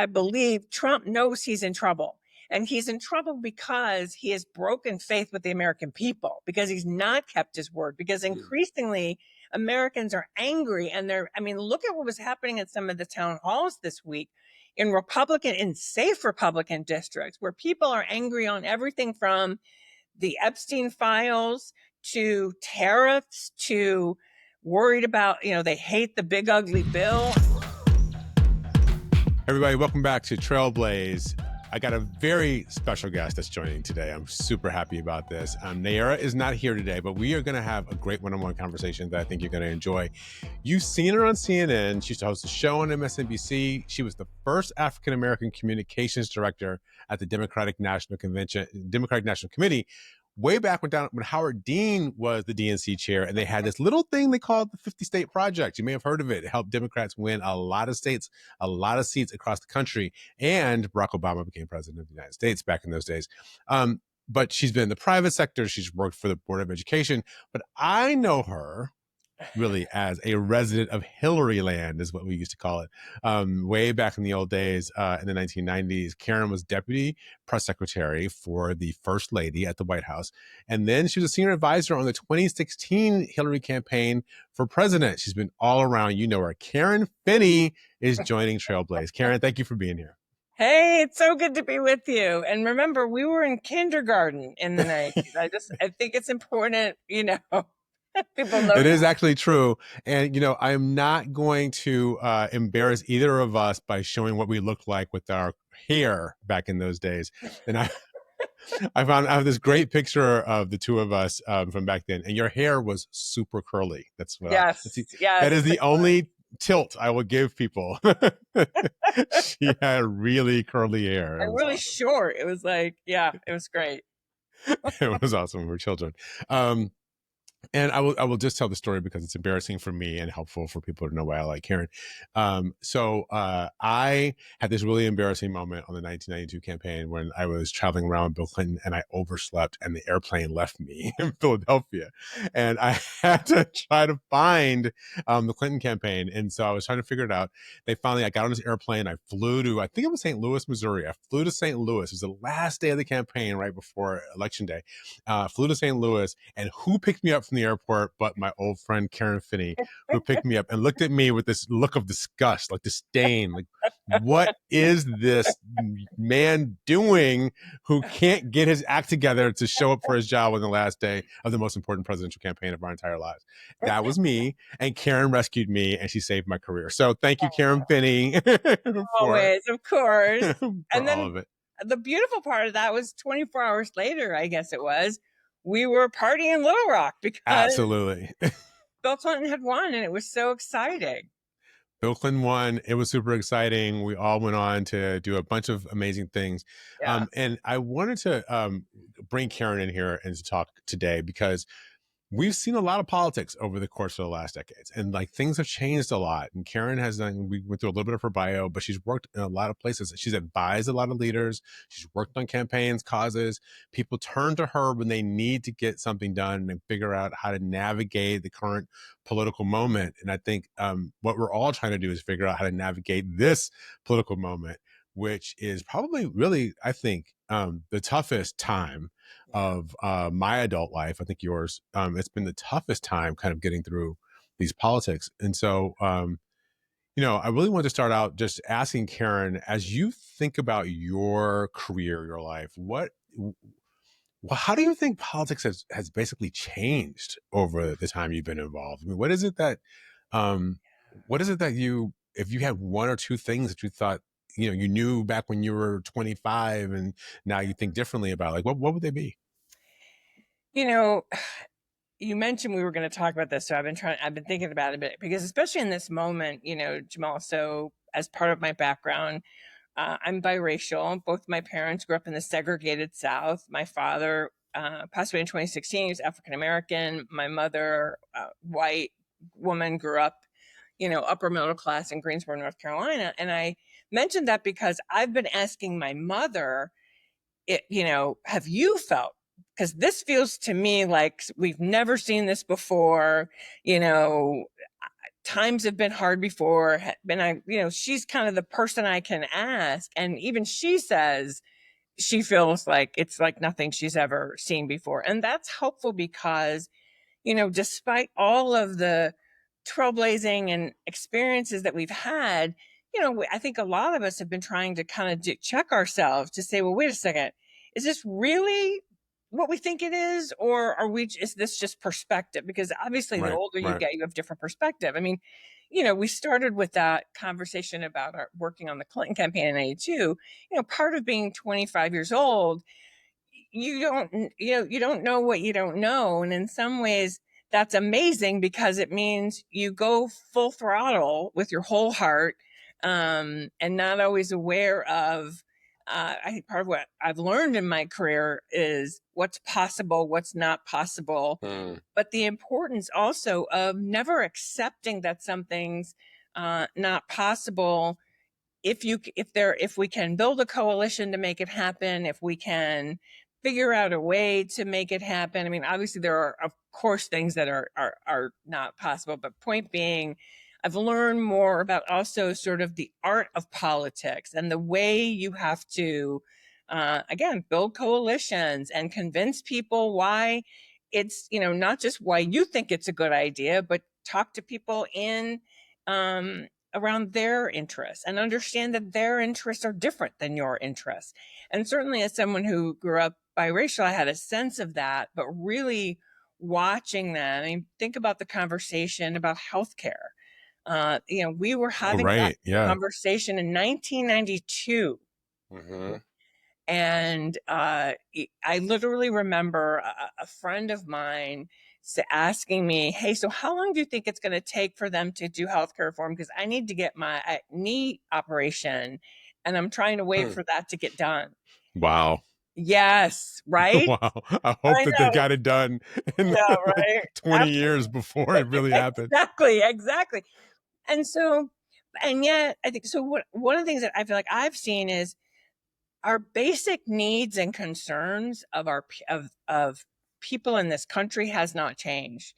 I believe Trump knows he's in trouble. And he's in trouble because he has broken faith with the American people, because he's not kept his word, because increasingly Americans are angry. And look at what was happening at some of the town halls this week in safe Republican districts, where people are angry on everything from the Epstein files to tariffs to worried about, they hate the big ugly bill. Everybody, welcome back to Trailblaze. I got a very special guest that's joining today. I'm super happy about this. Nayera is not here today, but we are going to have a great one-on-one conversation that I think you're going to enjoy. You've seen her on CNN. She used to host a show on MSNBC. She was the first African-American communications director at the Democratic National Committee, way back when Howard Dean was the DNC chair, and they had this little thing they called the 50-state project. You may have heard of it. It helped Democrats win a lot of states, a lot of seats across the country, and Barack Obama became president of the United States back in those days. But she's been in the private sector. She's worked for the Board of Education. But I know her really as a resident of Hillary land, is what we used to call it. Way back in the old days, in the 1990s, Karen was deputy press secretary for the first lady at the White House. And then she was a senior advisor on the 2016 Hillary campaign for president. She's been all around. You know her. Karen Finney is joining Trailblaze. Karen, thank you for being here. Hey, it's so good to be with you. And remember, we were in kindergarten in the 90s. I think it's important, people know. It is actually true. And, I am not going to embarrass either of us by showing what we looked like with our hair back in those days. And I have this great picture of the two of us from back then. And your hair was super curly. That's what that is the only tilt I will give people. She had really curly hair. And really awesome. Short. It was it was great. It was awesome. We were children. And I will just tell the story because it's embarrassing for me and helpful for people to know why I like Karen. So I had this really embarrassing moment on the 1992 campaign when I was traveling around with Bill Clinton and I overslept and the airplane left me in Philadelphia. And I had to try to find the Clinton campaign. And so I was trying to figure it out. I got on this airplane. I flew to, I think it was St. Louis, Missouri. I flew to St. Louis. It was the last day of the campaign right before Election Day. Flew to St. Louis, and who picked me up from the airport but my old friend Karen Finney, who picked me up and looked at me with this look of disgust, like disdain, like, what is this man doing who can't get his act together to show up for his job on the last day of the most important presidential campaign of our entire lives? That was me, and Karen rescued me, and she saved my career. So thank you, Karen Finney. Always, of course. And then all of it. The beautiful part of that was 24 hours later, I guess it was, we were partying in Little Rock because absolutely Bill Clinton had won, and it was so exciting. Bill Clinton won. It was super exciting. We all went on to do a bunch of amazing things. Yeah. And I wanted to bring Karen in here and to talk today because we've seen a lot of politics over the course of the last decades, and things have changed a lot. And Karen we went through a little bit of her bio, but she's worked in a lot of places. She's advised a lot of leaders. She's worked on campaigns, causes. People turn to her when they need to get something done and figure out how to navigate the current political moment. And I think what we're all trying to do is figure out how to navigate this political moment, which is probably really, I think, the toughest time of my adult life. I think yours, it's been the toughest time kind of getting through these politics. And so, I really want to start out just asking Karen, as you think about your career, your life, how do you think politics has basically changed over the time you've been involved? I mean, what is it that if you had one or two things that you thought, you knew back when you were 25 and now you think differently about, what would they be? You mentioned we were going to talk about this, so I've been thinking about it a bit, because especially in this moment, Jamal, so as part of my background, I'm biracial. Both my parents grew up in the segregated South. My father passed away in 2016. He was African-American. My mother, white woman, grew up, upper middle class in Greensboro, North Carolina. And I mentioned that because I've been asking my mother, have you felt? Because this feels to me like we've never seen this before. times have been hard before. She's kind of the person I can ask. And even she says she feels like it's like nothing she's ever seen before. And that's helpful because, despite all of the trailblazing and experiences that we've had, I think a lot of us have been trying to kind of check ourselves to say, well, wait a second, is this really what we think it is? Or is this just perspective? Because obviously the Right. older you Right. get, you have different perspective. I mean, we started with that conversation about our working on the Clinton campaign in 82. Part of being 25 years old, you don't know what you don't know, and in some ways that's amazing because it means you go full throttle with your whole heart, and not always aware of I think part of what I've learned in my career is what's possible, what's not possible, Mm. but the importance also of never accepting that something's not possible. If we can build a coalition to make it happen, if we can figure out a way to make it happen. I mean, obviously there are of course things that are not possible, but point being, I've learned more about also sort of the art of politics and the way you have to again build coalitions and convince people why it's, not just why you think it's a good idea, but talk to people in um around their interests and understand that their interests are different than your interests. And certainly, as someone who grew up biracial, I had a sense of that, but really watching that, I mean, think about the conversation about healthcare. We were Oh, having that right. Yeah. conversation in 1992. Hmm. And I literally remember a friend of mine asking me, "Hey, so how long do you think it's going to take for them to do healthcare reform? Because I need to get my knee operation, and I'm trying to wait for that to get done." Wow. Yes, right? Wow. I hope I that they know. got it done in Yeah, right. 20 years before it really happened. Exactly, exactly. And so, and yet, I think so. One of the things that I feel like I've seen is our basic needs and concerns of of people in this country has not changed.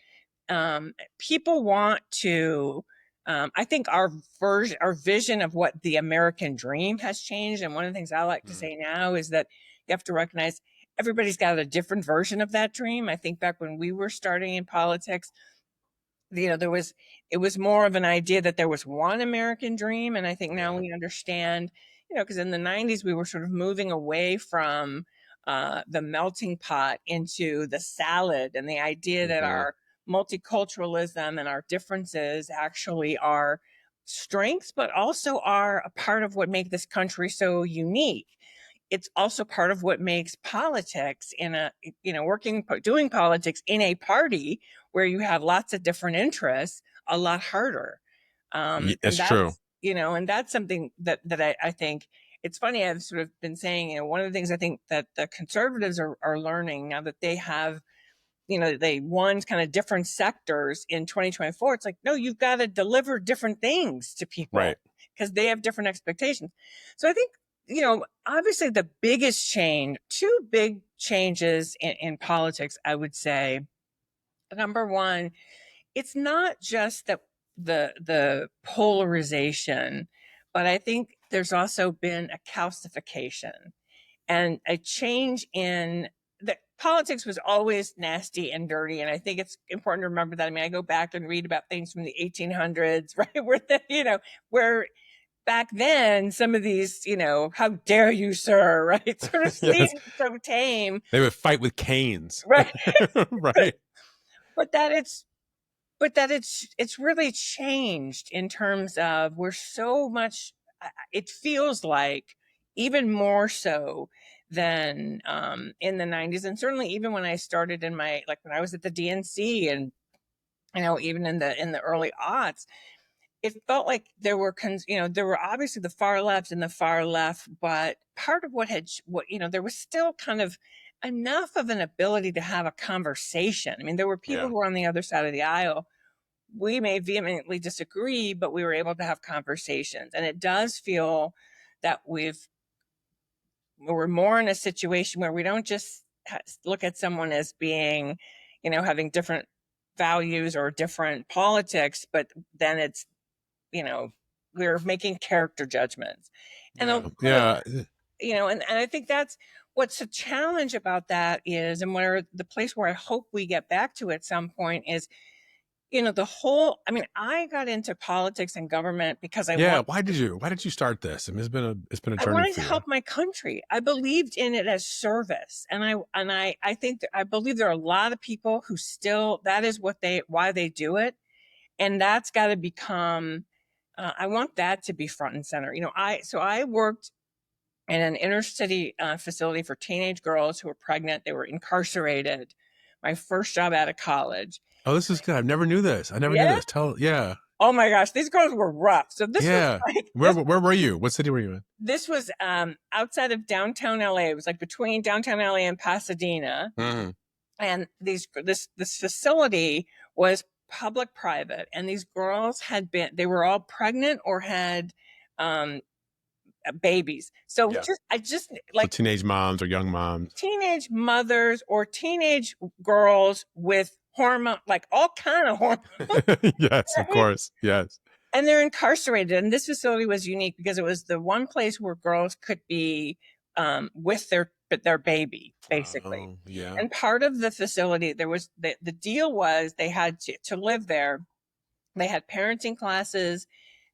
People want to. I think our vision of what the American dream has changed. And one of the things I like to Mm. say now is that you have to recognize everybody's got a different version of that dream. I think back when we were starting in politics, it was more of an idea that there was one American dream. And I think now Yeah. we understand, because in the 90s we were sort of moving away from the melting pot into the salad, and the idea that Hmm. our multiculturalism and our differences actually are strengths, but also are a part of what make this country so unique. It's also part of what makes politics in a, doing politics in a party where you have lots of different interests a lot harder. And It's true. and that's something that I think it's funny. I've sort of been saying, one of the things I think that the conservatives are learning now that they have, they won kind of different sectors in 2024. It's like, no, you've got to deliver different things to Right. people because they have different expectations. So I think, obviously the biggest change, two big changes in politics, I would say. Number one, it's not just that the polarization, but I think there's also been a calcification and a change in that. Politics was always nasty and dirty, and I think it's important to remember that. I mean, I go back and read about things from the 1800s, right, where back then some of these, how dare you, sir, right, sort of Yes. seemed so tame, They would fight with canes. right? Right. but that it's it's really changed in terms of we're so much. It feels like even more so than in the 90s, and certainly even when I started in my, like when I was at the DNC, and even in the early aughts, it felt like there were there were obviously the far left and the far left, but part of what there was still kind of enough of an ability to have a conversation. I mean, there were people Yeah. who were on the other side of the aisle. We may vehemently disagree, but we were able to have conversations. And it does feel that we're more in a situation where we don't just look at someone as being, having different values or different politics, but then it's, you know, we're making character judgments. And a Yeah. lot of, Yeah. and I think that's what's a challenge about that is, and where the place where I hope we get back to at some point is, the whole, I mean, I got into politics and government because Yeah. Why did you start this? I mean, it's been a I journey wanted for to you. help my country. I believed in it as service. I think that I believe there are a lot of people who still, that is why they do it. And that's got to become, I want that to be front and center. I worked in an inner city facility for teenage girls who were pregnant. They were incarcerated. My first job out of college. Oh, this is good. I never knew this. I never knew Yeah. this. Yeah. Oh my gosh, these girls were rough. So this was Yeah. like Where were you? What city were you in? this was outside of downtown LA. It was like between downtown LA and Pasadena. Mhm. And this facility was public private, and these girls they were all pregnant or had um babies. So Yeah. I just So like teenage moms or young moms. teenage mothers or teenage girls with hormone, like all kind of hormones, Yes, of right? course. Yes. And they're incarcerated. And this facility was unique because it was the one place where girls could be with their baby, basically. Oh, yeah. And part of the facility, there was the deal was they had to live there. They had parenting classes.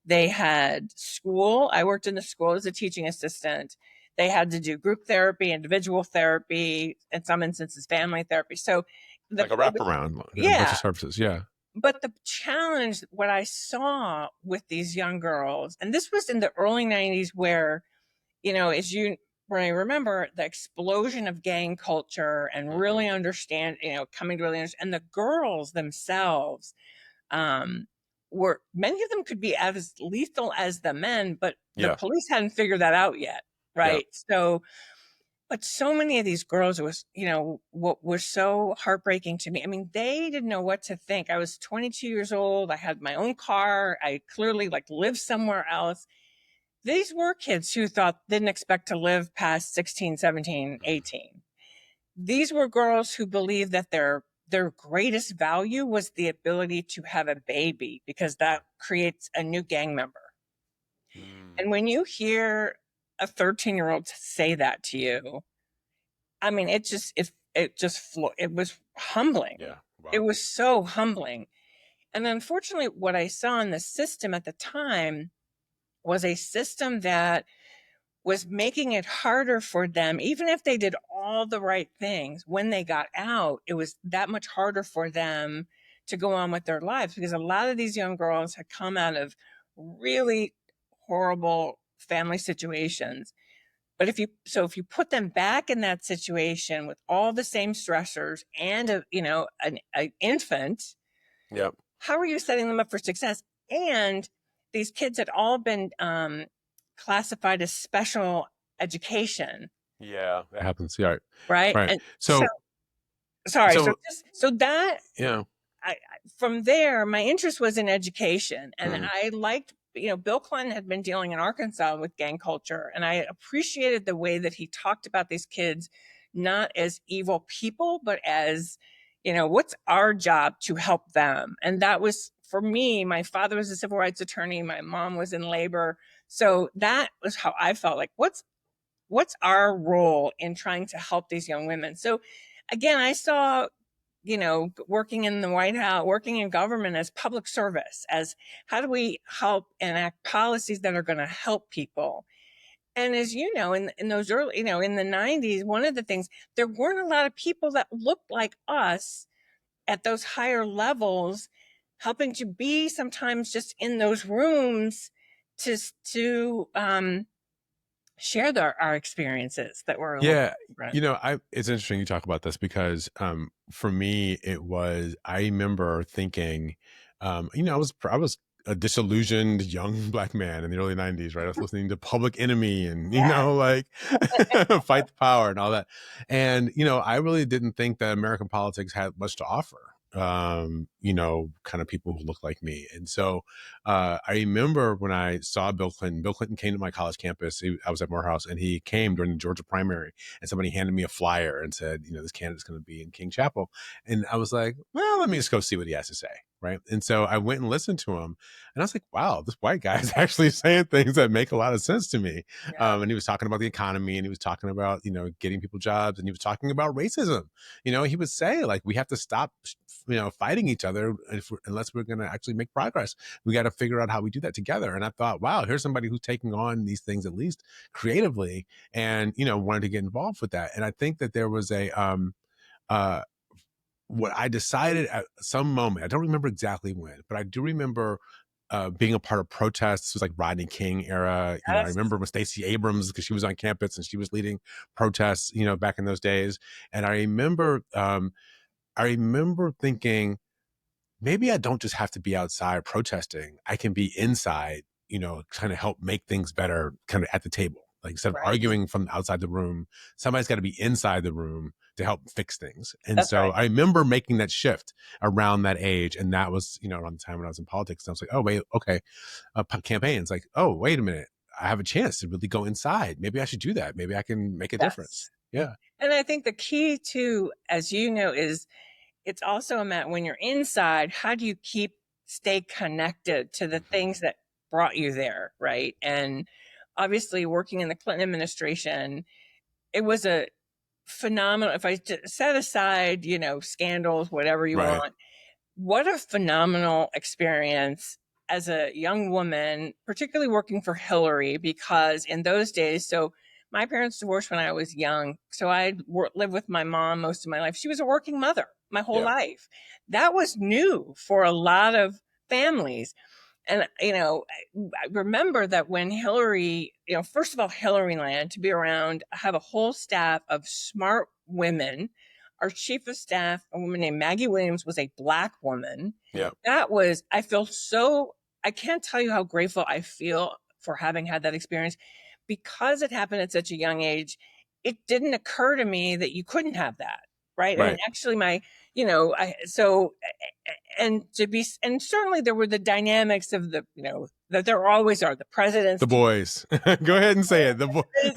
They had school. I worked in the school as a teaching assistant. They had to do group therapy, individual therapy, in some instances, family therapy. So Like a wraparound, a bunch yeah. of services. Yeah. But the challenge, what I saw with these young girls, and this was in the early 90s where, when I remember the explosion of gang culture and Mhm. really understand, coming to really understand, and the girls themselves, um, were many of them could be as lethal as the men, but the Yeah. police hadn't figured that out yet. Yeah. Right. So, but so many of these girls, it was, what was so heartbreaking to me. I mean, they didn't know what to think. I was 22 years old. I had my own car. I clearly like lived somewhere else. These were kids who didn't expect to live past 16, 17, Mhm. 18. These were girls who believed that their greatest value was the ability to have a baby because that creates a new gang member. Mm. And when you hear a 13-year-old say that to you, I mean, it was humbling. Yeah. It Wow. was so humbling. And unfortunately, what I saw in the system at the time was a system that was making it harder for them, even if they did all the right things. When they got out, it was that much harder for them to go on with their lives because a lot of these young girls had come out of really horrible family situations. But if you put them back in that situation with all the same stressors and an infant, Yep. how are you setting them up for success? And these kids had all been classified as special education, Yeah. That happens. Yeah. right? Right. And so, So, sorry, so so that yeah. from there, my interest was in education, and Mm. I liked, Bill Clinton had been dealing in Arkansas with gang culture, and I appreciated the way that he talked about these kids not as evil people, but as, what's our job to help them? And that was for me. My father was a civil rights attorney. My mom was in labor, so that was how I felt like what's our role in trying to help these young women. So again, I saw, working in the White House, working in government as public service, as how do we help enact policies that are going to help people. And as you know, in those early, in the 90s, one of the things, there weren't a lot of people that looked like us at those higher levels, helping to be sometimes just in those rooms to share our experiences that were a little Yeah, different. it's interesting you talk about this because for me I remember thinking, I was a disillusioned young black man in the early 90s, right? I was listening to Public Enemy and Yeah. like Fight the Power and all that. And I really didn't think that American politics had much to offer. kind of people who look like me. And so I remember when I saw Bill Clinton came to my college campus. I was at Morehouse, and he came during the Georgia primary, and somebody handed me a flyer and said, this candidate's going to be in King Chapel. And I was like, well, let me just go see what he has to say. Right. And so I went and listened to him, and I was like, wow, this white guy is actually saying things that make a lot of sense to me. Yeah. And he was talking about the economy, and he was talking about, getting people jobs, and he was talking about racism. He would say, like, we have to stop, fighting each other unless we're going to actually make progress. We got to figure out how we do that together. And I thought, wow, here's somebody who's taking on these things, at least creatively, and, wanted to get involved with that. And I think that there was uh, what I decided at some moment, I don't remember exactly when, but I do remember being a part of protests. It was like Rodney King era. I Yes. remember when Stacey Abrams, because she was on campus and she was leading protests, back in those days. And I remember thinking, maybe I don't just have to be outside protesting. I can be inside, kind of help make things better, kind of at the table. Like, instead of Right. arguing from outside the room, somebody's got to be inside the room to help fix things. And That's so right. I remember making that shift around that age. And that was, around the time when I was in politics. And I was like, oh, wait, okay. Campaigns, like, oh, wait a minute. I have a chance to really go inside. Maybe I should do that. Maybe I can make a difference. Yes. Yeah. And I think the key too, as you know, is it's also a matter when you're inside, how do you stay connected to the Mm-hmm. things that brought you there, right? And obviously, working in the Clinton administration, it was a phenomenal. If I set aside, scandals, whatever you Right. want, what a phenomenal experience as a young woman, particularly working for Hillary, because in those days, so my parents divorced when I was young. So I lived with my mom most of my life. She was a working mother my whole Yeah. life. That was new for a lot of families. And, I remember that when Hillary, first of all, Hillary Land, to be around, have a whole staff of smart women. Our chief of staff, a woman named Maggie Williams, was a Black woman. Yeah. I feel so, I can't tell you how grateful I feel for having had that experience because it happened at such a young age. It didn't occur to me that you couldn't have that. Right. And Right. actually, and certainly there were the dynamics of that there always are, the president's The boys. Go ahead and say it. The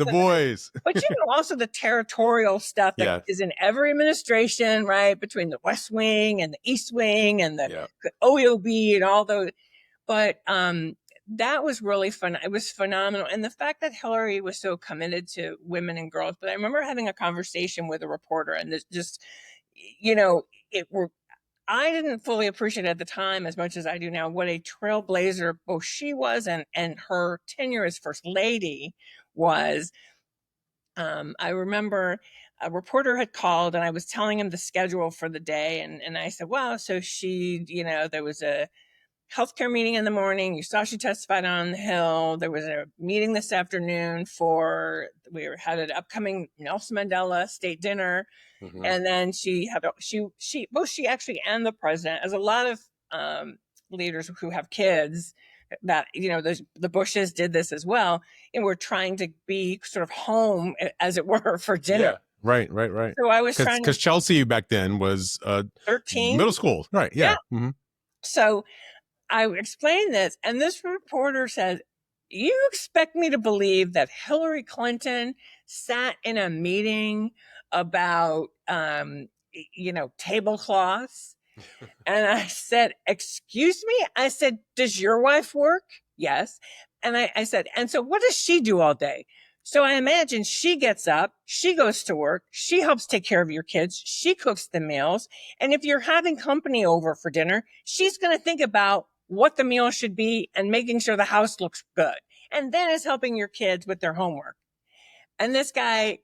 boys. but also the territorial stuff that Yeah. is in every administration, right? Between the West Wing and the East Wing and the Yeah. OEOB and all those. But that was really fun. It was phenomenal. And the fact that Hillary was so committed to women and girls. But I remember having a conversation with a reporter, and this just, it were I didn't fully appreciate at the time as much as I do now what a trailblazer both she was and her tenure as first lady was. I remember a reporter had called and I was telling him the schedule for the day. And I said, well, so there was a healthcare meeting in the morning. You saw she testified on the Hill. There was a meeting this afternoon we had an upcoming Nelson Mandela state dinner. Mm-hmm. And then both she actually and the president, as a lot of leaders who have kids, that the Bushes did this as well, and we're trying to be sort of home, as it were, for dinner. Yeah. Right. Right. Right. So I was trying to Because Chelsea back then was 13. middle school. Right. Yeah. Yeah. Mm-hmm. So I explained this, and this reporter said, "You expect me to believe that Hillary Clinton sat in a meeting about, tablecloths?" And I said, "Excuse me?" I said, "Does your wife work?" "Yes." And I said, "And so what does she do all day?" So I imagine she gets up, she goes to work, she helps take care of your kids, she cooks the meals. And if you're having company over for dinner, she's going to think about what the meal should be and making sure the house looks good. And then is helping your kids with their homework. And this guy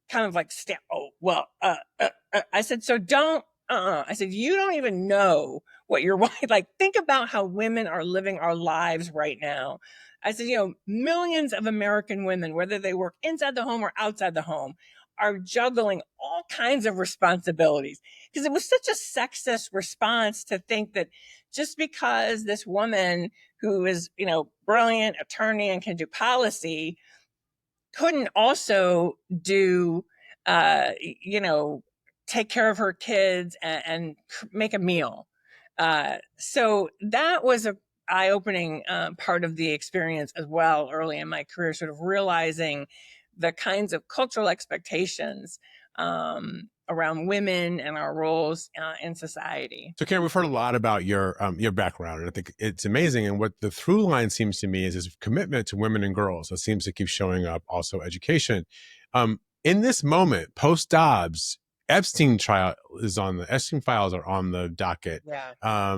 kind of like, oh, well, I said, so don't, I said, you don't even know what your wife, like, think about how women are living our lives right now. I said, millions of American women, whether they work inside the home or outside the home, are juggling all kinds of responsibilities. Because it was such a sexist response to think that just because this woman who is, brilliant attorney and can do policy couldn't also do, uh, you know, take care of her kids and make a meal. So that was a eye-opening part of the experience as well early in my career, sort of realizing the kinds of cultural expectations around women and our roles in society. So, Karen, we've heard a lot about your background, and I think it's amazing. And what the through line seems to me is this commitment to women and girls that seems to keep showing up. Also, education. In this moment, post Dobbs, Epstein files are on the docket. Yeah.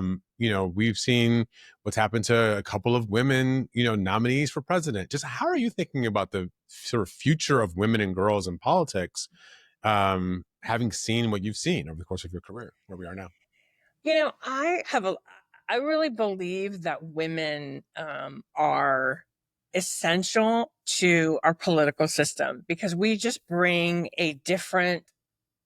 We've seen what's happened to a couple of women, nominees for president. Just how are you thinking about the sort of future of women and girls in politics? Having seen what you've seen over the course of your career, where we are now. I really believe that women are essential to our political system because we just bring a different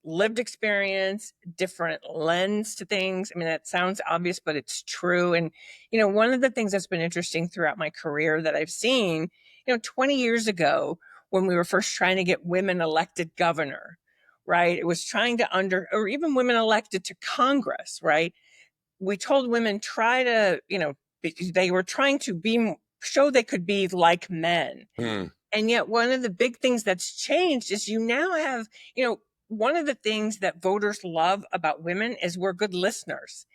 lived experience, different lens to things. I mean, that sounds obvious, but it's true. And, one of the things that's been interesting throughout my career that I've seen, 20 years ago, when we were first trying to get women elected governor, right? It was trying to or even women elected to Congress, right? We told women they were trying to show they could be like men. And yet one of the big things that's changed is you now have, one of the things that voters love about women is we're good listeners.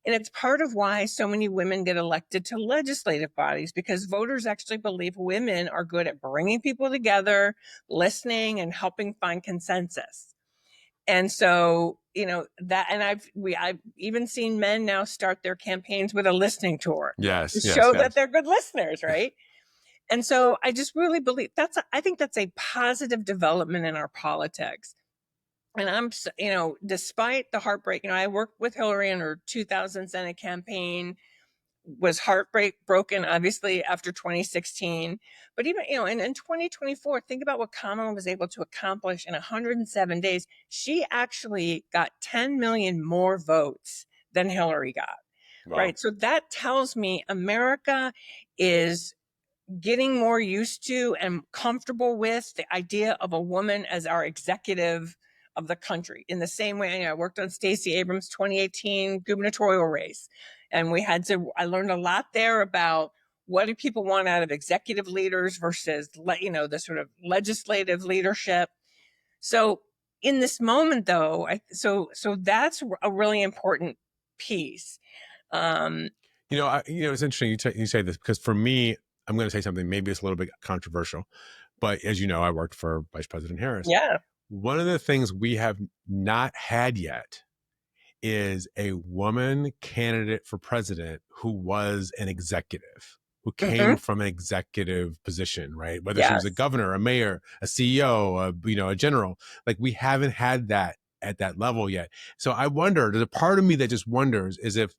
And it's part of why so many women get elected to legislative bodies, because voters actually believe women are good at bringing people together, listening, and helping find consensus. And so, I've even seen men now start their campaigns with a listening tour to show that they're good listeners, right? And so I just really believe I think that's a positive development in our politics. And despite the heartbreak, I worked with Hillary in her 2000 Senate campaign, was broken, obviously, after 2016. But even, and in 2024, think about what Kamala was able to accomplish in 107 days. She actually got 10 million more votes than Hillary got. Wow. Right. So that tells me America is getting more used to and comfortable with the idea of a woman as our executive of the country. In the same way, I worked on Stacey Abrams' 2018 gubernatorial race. And I learned a lot there about what do people want out of executive leaders versus, the sort of legislative leadership. So in this moment, though, so that's a really important piece. It's interesting you say this, because for me, I'm going to say something, maybe it's a little bit controversial, but as you know, I worked for Vice President Harris. Yeah. One of the things we have not had yet is a woman candidate for president who was an executive, who came from an executive position, right? Whether she was a governor, a mayor, a CEO, a general. Like, we haven't had that at that level yet. So I wonder, there's a part of me that just wonders is if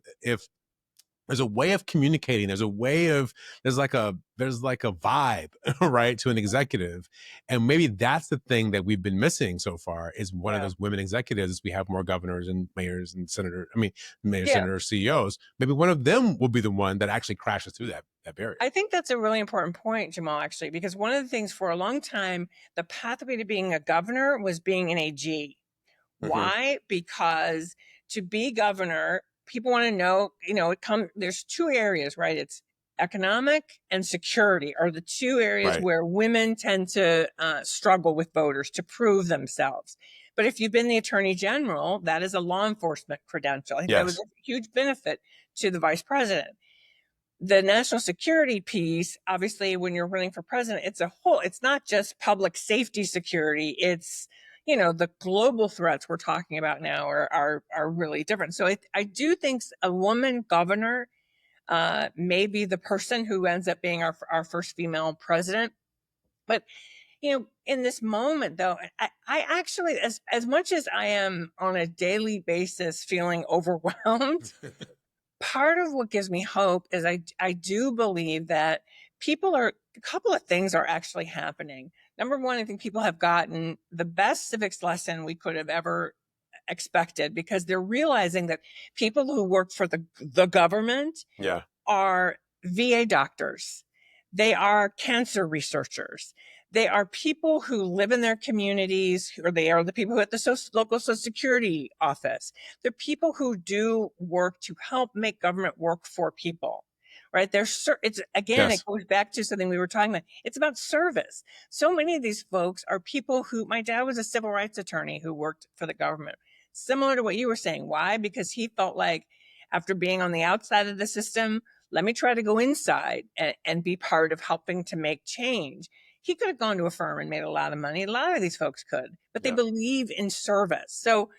there's a way of communicating, there's like a vibe, right, to an executive. And maybe that's the thing that we've been missing so far, is one of those women executives. We have more governors and mayors and senators, CEOs. Maybe one of them will be the one that actually crashes through that barrier. I think that's a really important point, Jamal, actually, because one of the things for a long time, the pathway to being a governor was being an AG. Why? Because to be governor, people want to know, there's two areas, right? It's economic and security are the two areas where women tend to struggle with voters to prove themselves. But if you've been the attorney general, that is a law enforcement credential. I think that was a huge benefit to the vice president. The national security piece, obviously, when you're running for president, it's not just public safety security. It's, the global threats we're talking about now are really different. So I do think a woman governor may be the person who ends up being our first female president. But, in this moment, though, I actually, as much as I am on a daily basis feeling overwhelmed, part of what gives me hope is I do believe that a couple of things are actually happening. Number one, I think people have gotten the best civics lesson we could have ever expected, because they're realizing that people who work for the government are VA doctors. They are cancer researchers. They are people who live in their communities, or they are the people who at the local social security office. They're people who do work to help make government work for people, right? It's again, it Yes. goes back to something we were talking about. It's about service. So many of these folks are people who, my dad was a civil rights attorney who worked for the government. Similar to what you were saying. Why? Because he felt like after being on the outside of the system, let me try to go inside and be part of helping to make change. He could have gone to a firm and made a lot of money. A lot of these folks could, but they Yeah. believe in service. So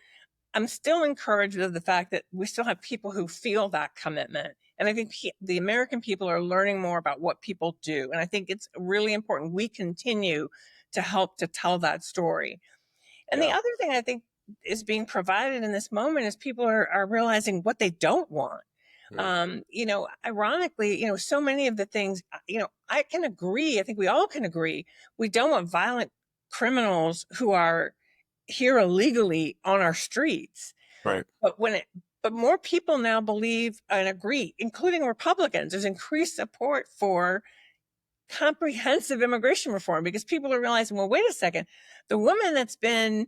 I'm still encouraged with the fact that we still have people who feel that commitment. And I think the American people are learning more about what people do. And I think it's really important we continue to help to tell that story. And the Yeah. other thing I think is being provided in this moment is people are realizing what they don't want. Mm. Ironically, so many of the things, I can agree. I think we all can agree. We don't want violent criminals who are here illegally on our streets. Right. But but more people now believe and agree, including Republicans. There's increased support for comprehensive immigration reform because people are realizing, well, wait a second, the woman that's been,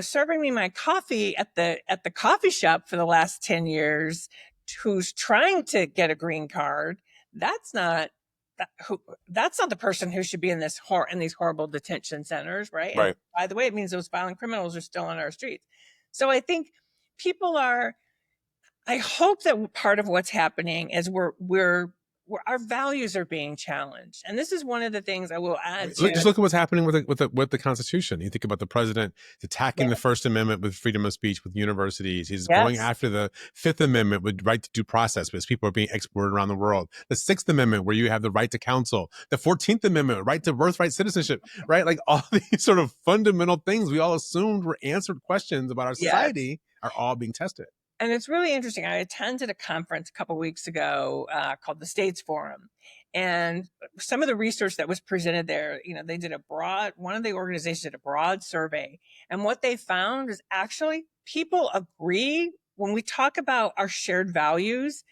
serving me my coffee at the coffee shop for the last 10 years, who's trying to get a green card, that's not that's not the person who should be in these horrible detention centers, right? And Right. by the way, it means those violent criminals are still on our streets. So I think people are I hope that part of what's happening is our values are being challenged, and this is one of the things I will add Just to. look at what's happening with the Constitution. You think about the president attacking Yeah, the First Amendment with freedom of speech with universities. He's going yes, after the Fifth Amendment with right to due process because people are being exported around the world. The Sixth Amendment, where you have the right to counsel. The 14th Amendment, right to birthright citizenship. Right, like all these sort of fundamental things we all assumed were answered questions about our yes. society are all being tested. And it's really interesting. I attended a conference a couple of weeks ago called the States Forum, and some of the research that was presented there, they did one of the organizations did a broad survey, and what they found is actually people agree when we talk about our shared values,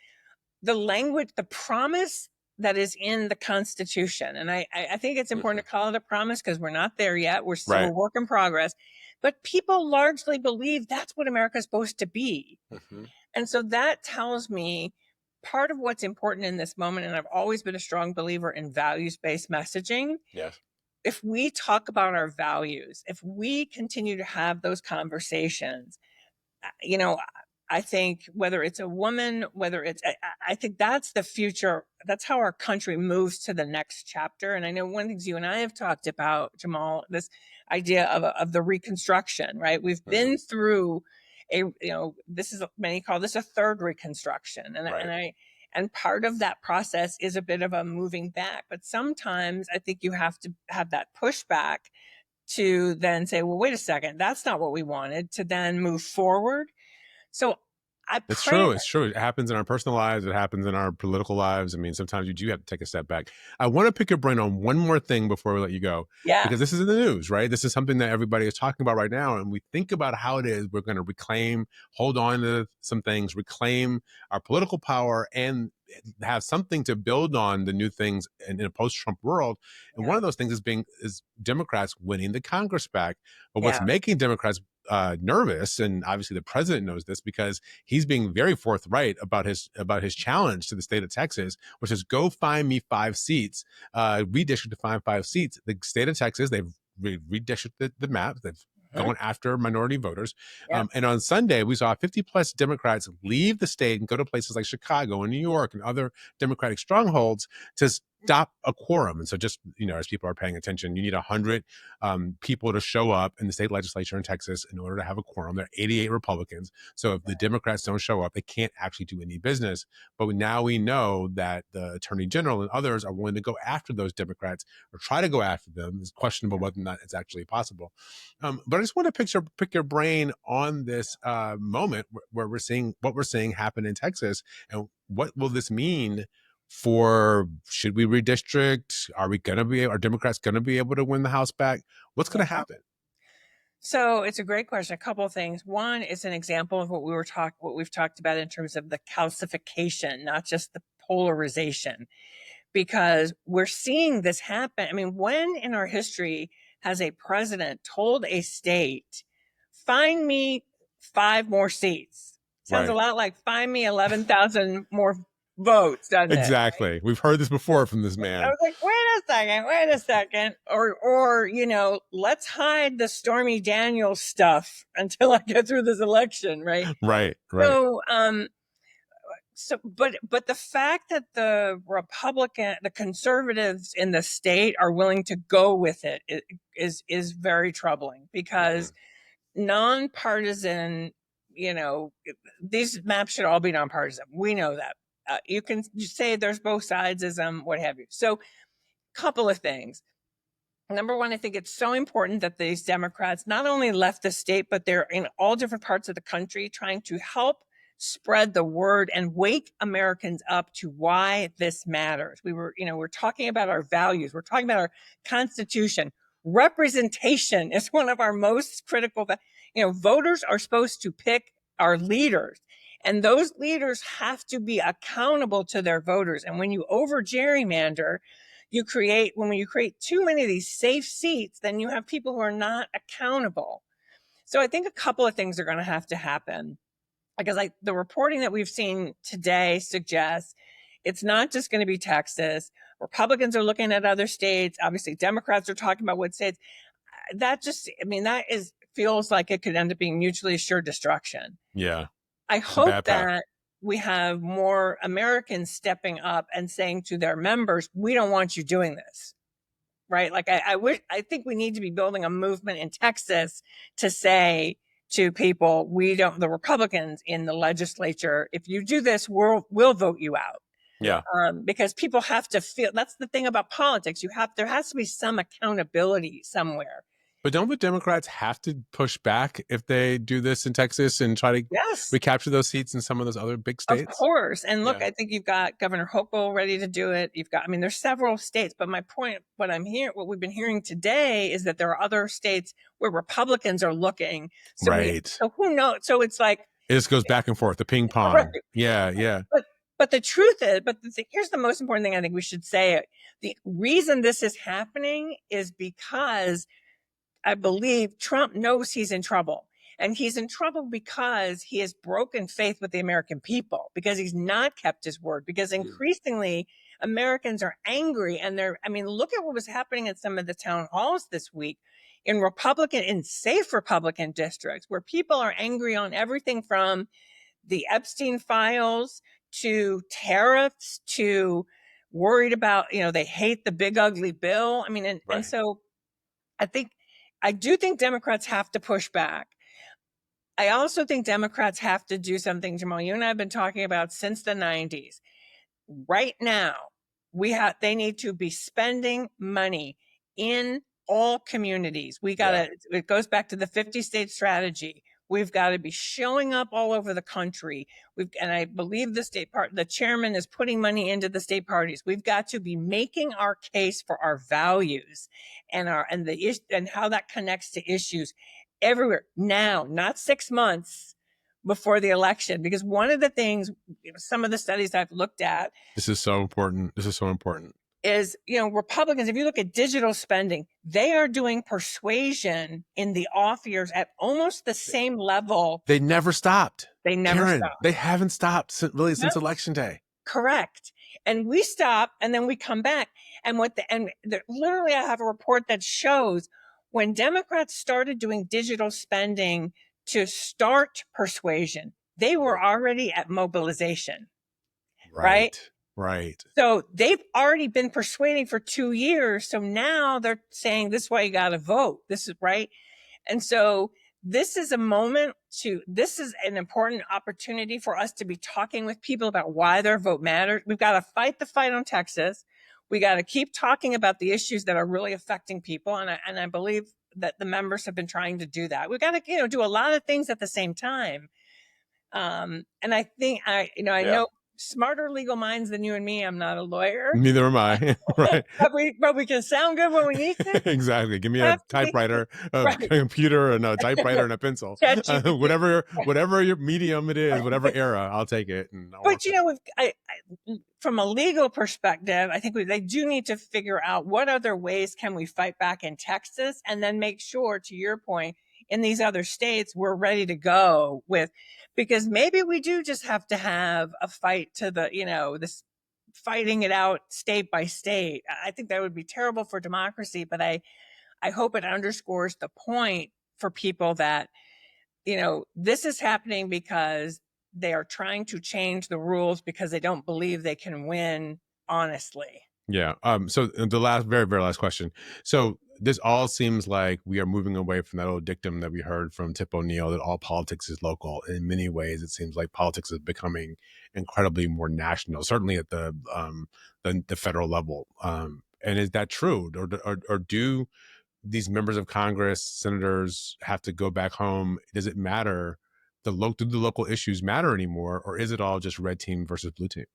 the language, the promise that is in the Constitution. And I think it's important Mhm. to call it a promise because we're not there yet. We're still a Right. work in progress. But people largely believe that's what America's supposed to be. Hmm. And so that tells me part of what's important in this moment, and I've always been a strong believer in values based messaging. Yes. If we talk about our values, if we continue to have those conversations, you know, I think whether it's a woman, whether it's, I think that's the future. That's how our country moves to the next chapter. And I know one of the things you and I have talked about, Jamal, this idea of the reconstruction, right? We've Hmm. been through this is, many call this a third reconstruction. Right. And part of that process is a bit of a moving back. But sometimes I think you have to have that pushback to then say, well, wait a second, that's not what we wanted, to then move forward. So I It's pray true. that, It's true. It happens in our personal lives. It happens in our political lives. I mean, sometimes you do have to take a step back. I want to pick your brain on one more thing before we let you go, yeah, because this is in the news, right? This is something that everybody is talking about right now. And we think about how it is we're going to reclaim, hold on to some things, reclaim our political power, and have something to build on the new things in a post-Trump world. And one yeah, of those things is Democrats winning the Congress back. But what's yeah, making Democrats nervous, and obviously the president knows this because he's being very forthright about his challenge to the state of Texas, which is go find me 5 seats, redistrict to find 5 seats. The state of Texas, they've redistricted the map. They've mhm, going after minority voters. yeah, And on Sunday, we saw 50 plus Democrats leave the state and go to places like Chicago and New York and other Democratic strongholds to stop a quorum. And so just, as people are paying attention, you need 100 people to show up in the state legislature in Texas in order to have a quorum. There are 88 Republicans. So if the Democrats don't show up, they can't actually do any business. But now we know that the attorney general and others are willing to go after those Democrats or try to go after them. It's questionable whether or not it's actually possible. But I just want to pick your brain on this moment where we're seeing what we're seeing happen in Texas, and what will this mean for, should we redistrict? Are Democrats going to be able to win the House back? What's going to yeah. happen? So it's a great question. A couple of things. One, it's an example of what we've talked about in terms of the calcification, not just the polarization. because we're seeing this happen. I mean, when in our history has a president told a state, find me 5 more seats? Sounds a Right. lot like find me 11,000 more votes, doesn't it? Exactly. We've heard this before from this I man. was like, wait a second. Or, let's hide the Stormy Daniels stuff until I get through this election, right? Right. Right. So, but the fact that the conservatives in the state are willing to go with it is very troubling, because nonpartisan, you know, these maps should all be nonpartisan. We know that. You can say there's both sidesism, what have you. So, couple of things. Number one, I think it's so important that these Democrats not only left the state, but they're in all different parts of the country trying to help spread the word and wake Americans up to why this matters. We're talking about our values. We're talking about our Constitution. Representation is one of our most critical. Voters are supposed to pick our leaders, and those leaders have to be accountable to their voters. And when you over gerrymander, when you create too many of these safe seats, then you have people who are not accountable. So I think a couple of things are going to have to happen, because the reporting that we've seen today suggests it's not just going to be Texas. Republicans are looking at other states. Obviously, Democrats are talking about what states. That feels like it could end up being mutually assured destruction. Yeah. I It's a hope bad path. that we have more Americans stepping up and saying to their members, we don't want you doing this, right? Like I think we need to be building a movement in Texas to say to people, the Republicans in the legislature, if you do this, we'll vote you out. Yeah. Because people have to feel, that's the thing about politics. There has to be some accountability somewhere. But don't the Democrats have to push back if they do this in Texas and try to Yes, recapture those seats in some of those other big of states? course. And look, Yeah. I think you've got Governor Hochul ready to do it. There's several states, but my point, what we've been hearing today is that there are other states where Republicans are looking. Right. So who knows? So it's like, It just goes back and forth, the ping right. pong. Yeah. Yeah. But the truth is, here's the most important thing I think we should say. The reason this is happening is because I believe Trump knows he's in trouble. And he's in trouble because he has broken faith with the American people, because he's not kept his word, because increasingly Americans are angry. And look at what was happening in some of the town halls this week in safe Republican districts, where people are angry on everything from the Epstein files to tariffs to worried about, they hate the big ugly bill. And so I do think Democrats have to push back. I also think Democrats have to do something, Jamal, you and I have been talking about since the 90s. Right now, they need to be spending money in all communities. It goes back to the 50-state strategy. We've got to be showing up all over the country. And I believe the chairman is putting money into the state parties. We've got to be making our case for our values and how that connects to issues everywhere now, not 6 months before the election. Because one of the things, some of the studies I've looked at, This is so important. is, Republicans, if you look at digital spending, they are doing persuasion in the off years at almost the same level. They never stopped. They never Karen, stopped. they haven't stopped since Election Day. Correct. And we stop and then we come back. Literally, I have a report that shows when Democrats started doing digital spending to start persuasion, they were already at mobilization. Right. So they've already been persuading for 2 years. So now they're saying this is why you got to vote. This is right. And so this is an important opportunity for us to be talking with people about why their vote matters. We've got to fight the fight on Texas. We got to keep talking about the issues that are really affecting people. And I believe that the members have been trying to do that. We've got to, do a lot of things at the same time. And I think I know smarter legal minds than you and me. I'm not a lawyer, Neither am I. Right. but we can sound good when we need to. Exactly. Give me a Have to be typewriter, a right. computer, and a typewriter and a pencil. Chat GPT. Whatever your medium it is, whatever era, I'll take it and I'll work But with it. from a legal perspective, I think they do need to figure out what other ways can we fight back in Texas, and then make sure, to your point, in these other states, we're ready to go with, because maybe we do just have to have a fight to the, this fighting it out state by state. I think that would be terrible for democracy, but I hope it underscores the point for people that, this is happening because they are trying to change the rules because they don't believe they can win honestly. Yeah. So the last, very, very last question. So this all seems like we are moving away from that old dictum that we heard from Tip O'Neill, that all politics is local. In many ways, it seems like politics is becoming incredibly more national, certainly at the federal level. And is that true, or do these members of Congress, senators, have to go back home? Does it matter? Do the local issues matter anymore, or is it all just red team versus blue team?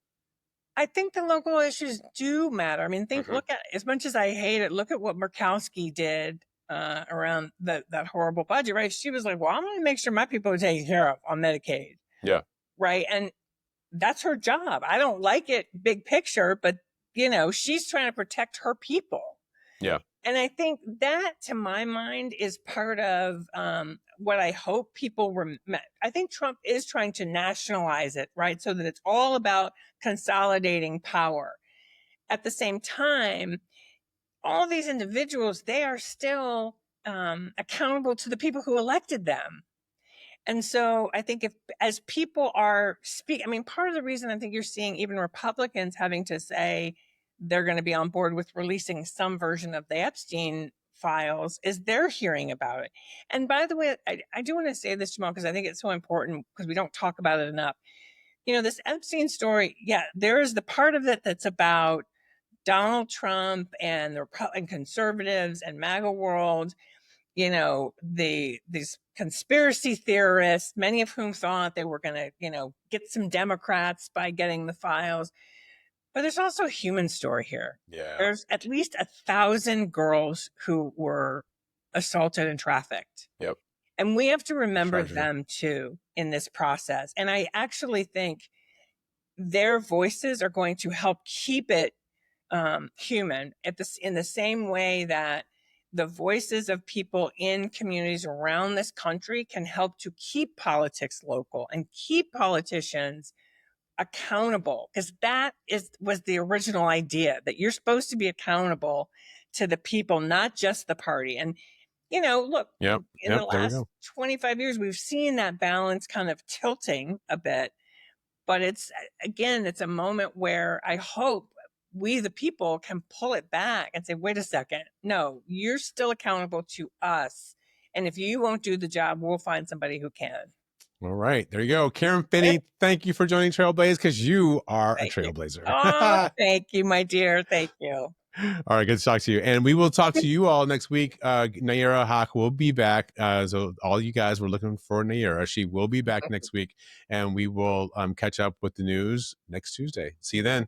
I think the local issues do matter. I mean, Mm-hmm. look at, as much as I hate it, look at what Murkowski did around that horrible budget, right? She was like, well, I'm going to make sure my people are taken care of on Medicaid. Yeah. Right. And that's her job. I don't like it big picture, but, she's trying to protect her people. Yeah. And I think that, to my mind, is part of what I hope people I think Trump is trying to nationalize it, right? So that it's all about consolidating power. At the same time, all these individuals, they are still accountable to the people who elected them. And so I think, as people are I mean, part of the reason I think you're seeing even Republicans having to say they're going to be on board with releasing some version of the Epstein files is they're hearing about it. And by the way, I do want to say this, Jamal, because I think it's so important, because we don't talk about it enough. This Epstein story, yeah, there is the part of it that's about Donald Trump and and conservatives and MAGA world, these conspiracy theorists, many of whom thought they were going to, get some Democrats by getting the files. But there's also a human story here. Yeah. There's at least 1,000 girls who were assaulted and trafficked. Yep. And we have to remember Tragedy. them too in this process. And I actually think their voices are going to help keep it human in the same way that the voices of people in communities around this country can help to keep politics local and keep politicians accountable, because was the original idea, that you're supposed to be accountable to the people, not just the party. And look, Yep. in Yep. the There we last go. 25 years, we've seen that balance kind of tilting a bit. But it's a moment where I hope we, the people, can pull it back and say, wait a second, no, you're still accountable to us. And if you won't do the job, we'll find somebody who can. All right. There you go. Karen Finney, thank you for joining Trailblaze, because you are a Thank you. trailblazer. Oh, thank you, my dear. Thank you. All right. Good to talk to you. And we will talk to you all next week. Naira Haq will be back. So all you guys were looking for Naira. She will be back next week, and we will catch up with the news next Tuesday. See you then.